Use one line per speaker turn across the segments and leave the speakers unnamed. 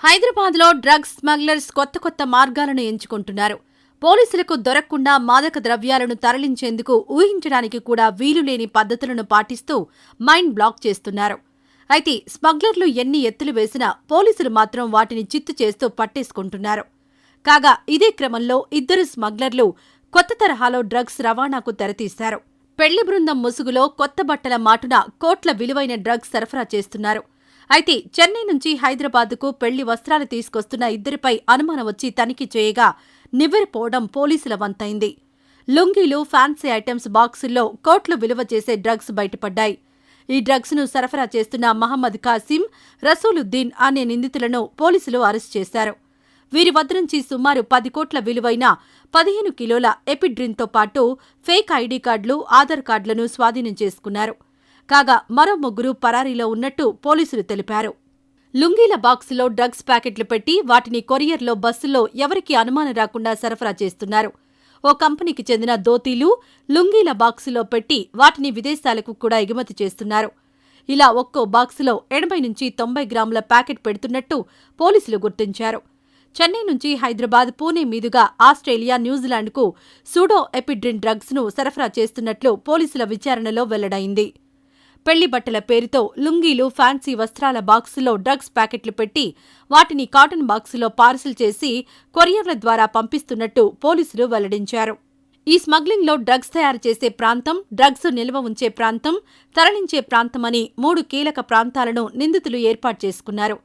హైదరాబాద్లో drugs smugglers కొత్త మార్గాలను ఎంచుకుంటున్నారు. పోలీసులకు దొరకకుండా మాదక ద్రవ్యాలను తరలించేందుకు ఊహించడానికి కూడా వీలులేని పద్ధతులను పాటిస్తూ మైండ్ బ్లాక్ చేస్తున్నారు. అయితే స్మగ్లర్లు ఎన్ని ఎత్తులు వేసినా పోలీసులు మాత్రం వాటిని చిత్తు చేస్తూ పట్టేసుకుంటున్నారు. కాగా ఇదే క్రమంలో ఇద్దరు స్మగ్లర్లు కొత్త తరహాలో డ్రగ్స్ రవాణాకు తెరతీశారు. పెళ్లి బృందం ముసుగులో కొత్త బట్టల మాటున కోట్ల విలువైన డ్రగ్స్ సరఫరా చేస్తున్నారు. అయితే చెన్నై నుంచి హైదరాబాద్కు పెళ్లి వస్త్రాలు తీసుకొస్తున్న ఇద్దరిపై అనుమానం వచ్చి తనిఖీ చేయగా నివ్వెరపోవడం పోలీసుల వంతైంది. లుంగీలు, ఫ్యాన్సీ ఐటమ్స్ బాక్సుల్లో కోట్లు విలువ చేసే డ్రగ్స్ బయటపడ్డాయి. ఈ డ్రగ్స్ ను సరఫరా చేస్తున్న మహమ్మద్ కాసిం, రసూలుద్దీన్ అనే నిందితులను పోలీసులు అరెస్టు చేశారు. వీరి వద్ద నుంచి సుమారు 10 కోట్ల విలువైన 15 కిలోల ఎపిడ్రిన్తో పాటు ఫేక్ ఐడీ కార్డులు, ఆధార్ కార్డులను స్వాధీనం చేసుకున్నారు. కాగా మరో ముగ్గురు పరారీలో ఉన్నట్టు పోలీసులు తెలిపారు. లుంగీల బాక్సులో డ్రగ్స్ ప్యాకెట్లు పెట్టి వాటిని కొరియర్లో బస్సుల్లో ఎవరికీ అనుమానం రాకుండా సరఫరా చేస్తున్నారు. ఓ కంపెనీకి చెందిన ధోతీలు, లుంగీల బాక్సులో పెట్టి వాటిని విదేశాలకు కూడా ఎగుమతి చేస్తున్నారు. ఇలా ఒక్కో బాక్సులో 80 నుంచి 90 గ్రాముల ప్యాకెట్ పెడుతున్నట్టు పోలీసులు గుర్తించారు. చెన్నై నుంచి హైదరాబాద్, పూణే మీదుగా ఆస్ట్రేలియా, న్యూజిలాండ్కు సూడో ఎపిడ్రిన్ డ్రగ్స్ ను సరఫరా చేస్తున్నట్లు పోలీసుల విచారణలో వెల్లడైంది. పెళ్లి బట్టల పేరుతో లుంగీలు, ఫ్యాన్సీ వస్త్రాల బాక్సులో డ్రగ్స్ ప్యాకెట్లు పెట్టి వాటిని కాటన్ బాక్సులో పార్సిల్ చేసి కొరియర్ల ద్వారా పంపిస్తున్నట్టు పోలీసులు వెల్లడించారు. ఈ స్మగ్లింగ్లో డ్రగ్స్ తయారు చేసే ప్రాంతం, డ్రగ్స్ నిల్వ ఉంచే ప్రాంతం, తరలించే ప్రాంతమని 3 కీలక ప్రాంతాలను నిందితులు ఏర్పాటు చేసుకున్నారు.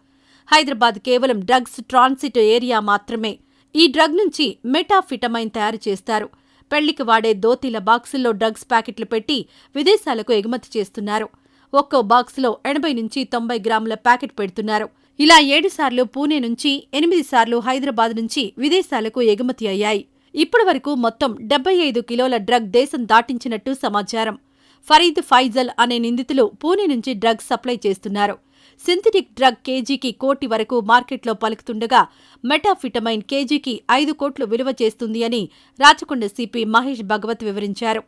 హైదరాబాద్ కేవలం డ్రగ్స్ ట్రాన్సిట్ ఏరియా మాత్రమే. ఈ డ్రగ్ నుంచి మెటాఫిటమైన్ తయారు చేస్తారు. పెళ్లికి వాడే ధోతీల బాక్సుల్లో డ్రగ్స్ ప్యాకెట్లు పెట్టి విదేశాలకు ఎగుమతి చేస్తున్నారు. ఒక్కో బాక్సులో 80 నుంచి 90 గ్రాముల ప్యాకెట్ పెడుతున్నారు. ఇలా 7 సార్లు పూణే నుంచి, 8 సార్లు హైదరాబాద్ నుంచి విదేశాలకు ఎగుమతి అయ్యాయి. ఇప్పటి వరకు మొత్తం 75 కిలోల డ్రగ్ దేశం దాటించినట్టు సమాచారం. ఫరీద్, ఫైజల్ అనే నిందితులు పూణే నుంచి డ్రగ్స్ సప్లై చేస్తున్నారు. సింథటిక్ డ్రగ్ కేజీకి కోటి వరకు మార్కెట్లో పలుకుతుండగా మెటాఫిటమైన్ కేజీకి 5 కోట్లు విలువ చేస్తుంది అని రాచకొండ సిపి మహేష్ భగవత్ వివరించారు.